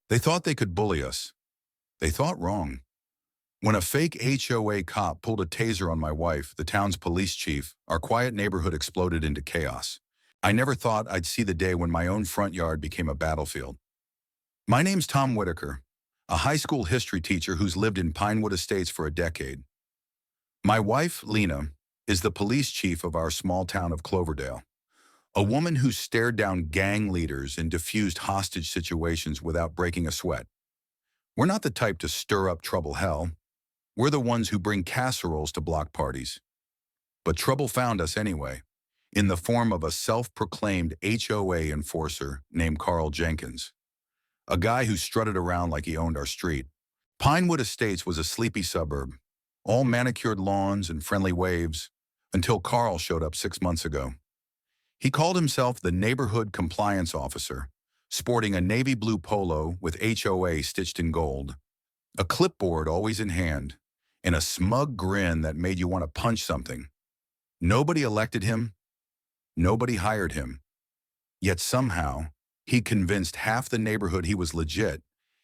They thought they could bully us. They thought wrong. When a fake HOA cop pulled a taser on my wife, the town's police chief, our quiet neighborhood exploded into chaos. I never thought I'd see the day when my own front yard became a battlefield. My name's Tom Whitaker, a high school history teacher who's lived in Pinewood Estates for a decade. My wife, Lena, is the police chief of our small town of Cloverdale, a woman who stared down gang leaders and diffused hostage situations without breaking a sweat. We're not the type to stir up trouble hell. We're the ones who bring casseroles to block parties. But trouble found us anyway, in the form of a self-proclaimed HOA enforcer named Carl Jenkins, a guy who strutted around like he owned our street. Pinewood Estates was a sleepy suburb, all manicured lawns and friendly waves, until Carl showed up 6 months ago. He called himself the Neighborhood Compliance Officer, sporting a navy blue polo with HOA stitched in gold, a clipboard always in hand, and a smug grin that made you want to punch something. Nobody elected him. Nobody hired him. Yet somehow, he convinced half the neighborhood he was legit,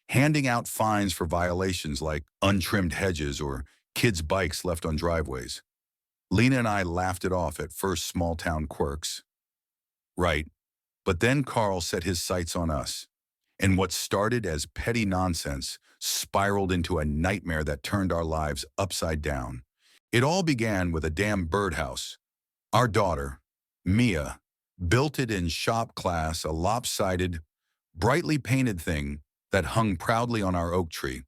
handing out fines for violations like untrimmed hedges or kids' bikes left on driveways. Lena and I laughed it off at first small-town quirks. Right, but then Carl set his sights on us, and what started as petty nonsense spiraled into a nightmare that turned our lives upside down. It all began with a damn birdhouse. Our daughter, Mia, built it in shop class, a lopsided, brightly painted thing that hung proudly on our oak tree.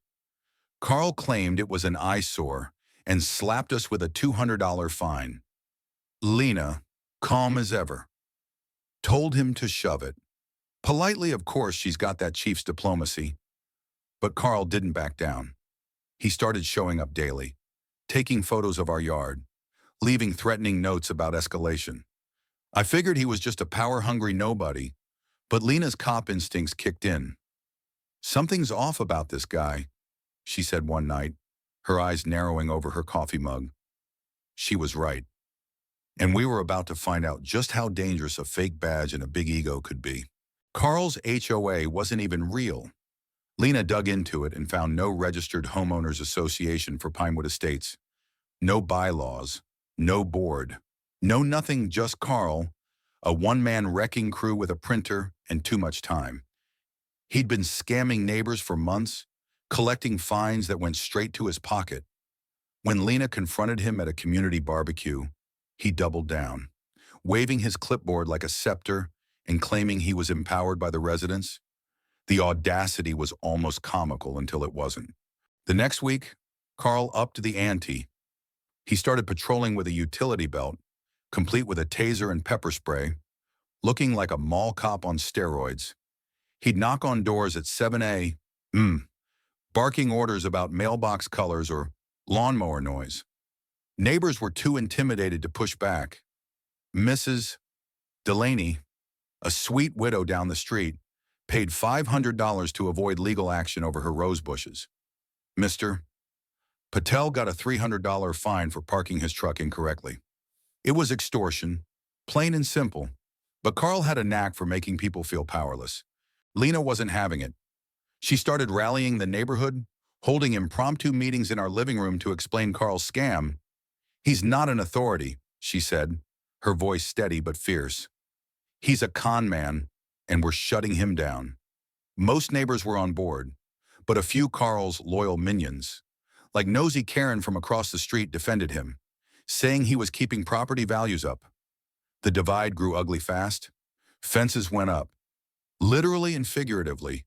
Carl claimed it was an eyesore and slapped us with a $200 fine. Lena, calm as ever, told him to shove it. Politely, of course, she's got that chief's diplomacy. But Carl didn't back down. He started showing up daily, taking photos of our yard, leaving threatening notes about escalation. I figured he was just a power-hungry nobody, but Lenas Cop Instincts kicked in. "Something's off about this guy," she said one night, her eyes narrowing over her coffee mug. She was right. And we were about to find out just how dangerous a fake badge and a big ego could be. Carl's HOA wasn't even real. Lena dug into it and found no registered homeowners association for Pinewood Estates. No bylaws, no board, no nothing, just Carl, a one-man wrecking crew with a printer and too much time. He'd been scamming neighbors for months, collecting fines that went straight to his pocket. When Lena confronted him at a community barbecue, he doubled down, waving his clipboard like a scepter and claiming he was empowered by the residents. The audacity was almost comical until it wasn't. The next week, Carl upped the ante. He started patrolling with a utility belt, complete with a taser and pepper spray, looking like a mall cop on steroids. He'd knock on doors at 7 a.m., barking orders about mailbox colors or lawnmower noise. Neighbors were too intimidated to push back. Mrs. Delaney, a sweet widow down the street, paid $500 to avoid legal action over her rose bushes. Mr. Patel got a $300 fine for parking his truck incorrectly. It was extortion, plain and simple, but Carl had a knack for making people feel powerless. Lena wasn't having it. She started rallying the neighborhood, holding impromptu meetings in our living room to explain Carl's scam. "He's not an authority," she said, her voice steady but fierce. "He's a con man, and we're shutting him down." Most neighbors were on board, but a few Carl's loyal minions, like nosy Karen from across the street, defended him, saying he was keeping property values up. The divide grew ugly fast. Fences went up, literally and figuratively.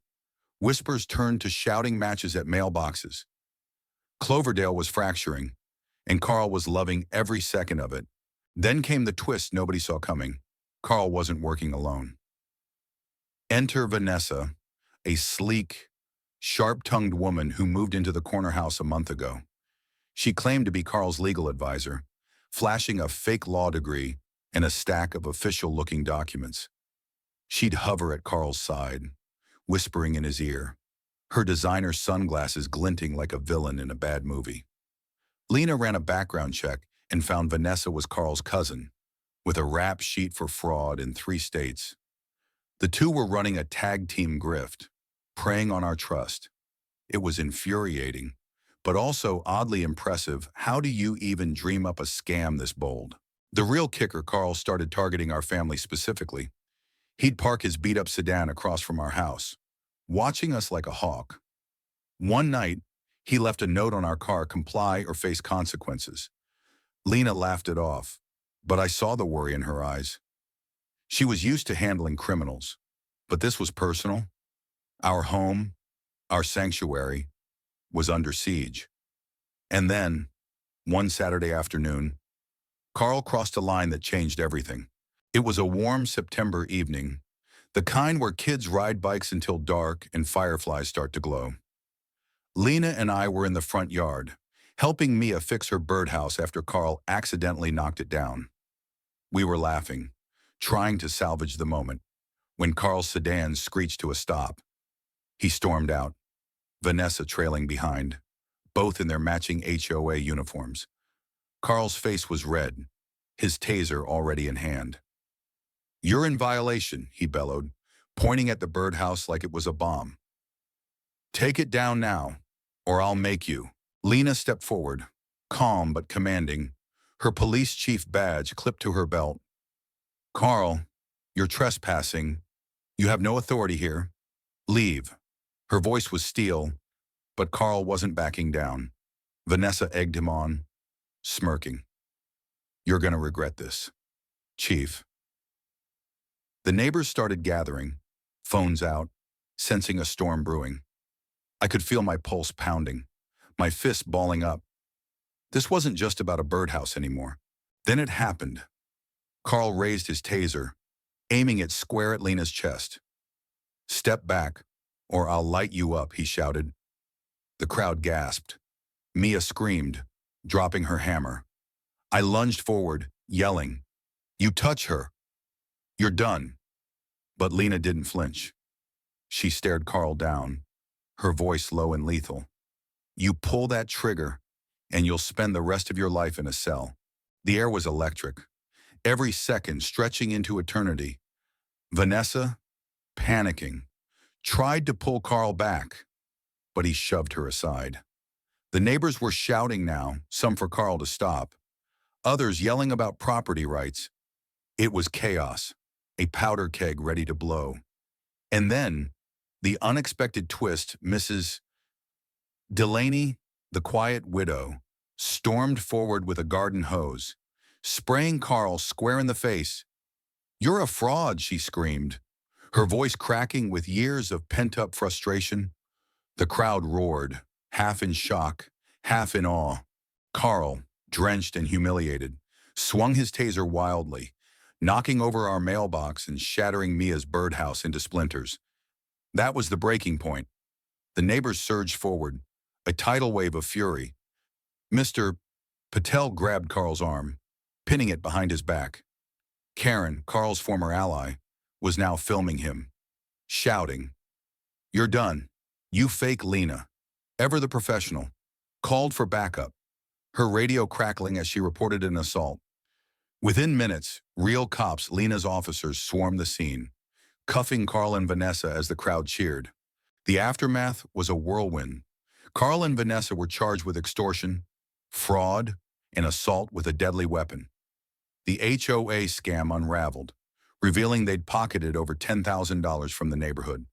Whispers turned to shouting matches at mailboxes. Cloverdale was fracturing, and Carl was loving every second of it. Then came the twist nobody saw coming. Carl wasn't working alone. Enter Vanessa, a sleek, sharp-tongued woman who moved into the corner house a month ago. She claimed to be Carl's legal advisor, flashing a fake law degree and a stack of official-looking documents. She'd hover at Carl's side, whispering in his ear, her designer sunglasses glinting like a villain in a bad movie. Lena ran a background check and found Vanessa was Carl's cousin, with a rap sheet for fraud in 3 states. The two were running a tag team grift, preying on our trust. It was infuriating, but also oddly impressive. How do you even dream up a scam this bold? The real kicker, Carl started targeting our family specifically. He'd park his beat-up sedan across from our house, watching us like a hawk. One night, he left a note on our car: comply or face consequences. Lena laughed it off, but I saw the worry in her eyes. She was used to handling criminals, but this was personal. Our home, our sanctuary, was under siege. And then, one Saturday afternoon, Carl crossed a line that changed everything. It was a warm September evening, the kind where kids ride bikes until dark and fireflies start to glow. Lena and I were in the front yard, helping Mia fix her birdhouse after Carl accidentally knocked it down. We were laughing, trying to salvage the moment, when Carl's sedan screeched to a stop. He stormed out, Vanessa trailing behind, both in their matching HOA uniforms. Carl's face was red, his taser already in hand. "You're in violation," he bellowed, pointing at the birdhouse like it was a bomb. "Take it down now, or I'll make you." Lena stepped forward, calm but commanding, her police chief badge clipped to her belt. "Carl, you're trespassing. You have no authority here. Leave." Her voice was steel, but Carl wasn't backing down. Vanessa egged him on, smirking. "You're gonna regret this, Chief." The neighbors started gathering, phones out, sensing a storm brewing. I could feel my pulse pounding, my fists balling up. This wasn't just about a birdhouse anymore. Then it happened. Carl raised his taser, aiming it square at Lena's chest. "Step back, or I'll light you up," he shouted. The crowd gasped. Mia screamed, dropping her hammer. I lunged forward, yelling, "You touch her, you're done." But Lena didn't flinch. She stared Carl down, her voice low and lethal. "You pull that trigger, and you'll spend the rest of your life in a cell." The air was electric, every second stretching into eternity. Vanessa, panicking, tried to pull Carl back, but he shoved her aside. The neighbors were shouting now, some for Carl to stop, others yelling about property rights. It was chaos, a powder keg ready to blow. And then, the unexpected twist. Mrs. Delaney, the quiet widow, stormed forward with a garden hose, spraying Carl square in the face. "You're a fraud," she screamed, her voice cracking with years of pent-up frustration. The crowd roared, half in shock, half in awe. Carl, drenched and humiliated, swung his taser wildly, knocking over our mailbox and shattering Mia's birdhouse into splinters. That was the breaking point. The neighbors surged forward, a tidal wave of fury. Mr. Patel grabbed Carl's arm, pinning it behind his back. Karen, Carl's former ally, was now filming him, shouting, "You're done. You fake Lena." Ever the professional, called for backup, her radio crackling as she reported an assault. Within minutes, real cops, Lena's officers, swarmed the scene, cuffing Carl and Vanessa as the crowd cheered. The aftermath was a whirlwind. Carl and Vanessa were charged with extortion, fraud, and assault with a deadly weapon. The HOA scam unraveled, revealing they'd pocketed over $10,000 from the neighborhood.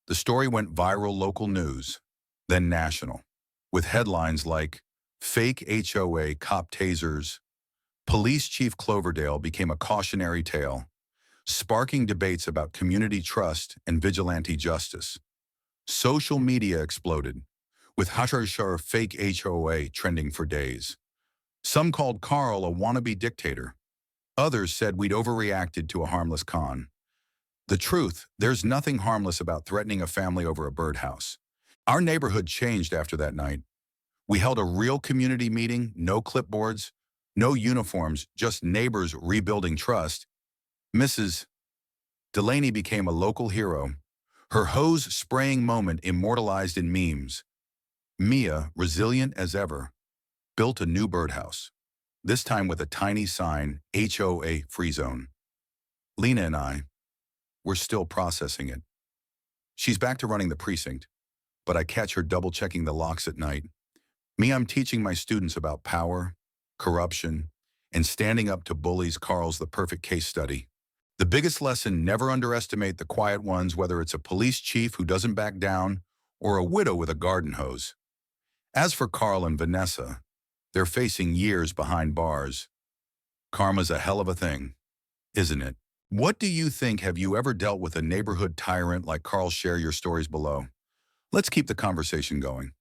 The story went viral, local news, then national, with headlines like, "Fake HOA Cop Tasers." Police Chief Cloverdale became a cautionary tale, sparking debates about community trust and vigilante justice. Social media exploded, with hashtag fake HOA trending for days. Some called Carl a wannabe dictator. Others said we'd overreacted to a harmless con. The truth, there's nothing harmless about threatening a family over a birdhouse. Our neighborhood changed after that night. We held a real community meeting, no clipboards, no uniforms, just neighbors rebuilding trust. Mrs. Delaney became a local hero, her hose spraying moment immortalized in memes. Mia, resilient as ever, built a new birdhouse, this time with a tiny sign, HOA free zone. Lena and I, we're still processing it. She's back to running the precinct, but I catch her double-checking the locks at night. Me, I'm teaching my students about power, corruption, and standing up to bullies. Carl's the perfect case study. The biggest lesson: never underestimate the quiet ones, whether it's a police chief who doesn't back down or a widow with a garden hose. As for Carl and Vanessa, they're facing years behind bars. Karma's a hell of a thing, isn't it? What do you think? Have you ever dealt with a neighborhood tyrant like Carl? Share your stories below. Let's keep the conversation going.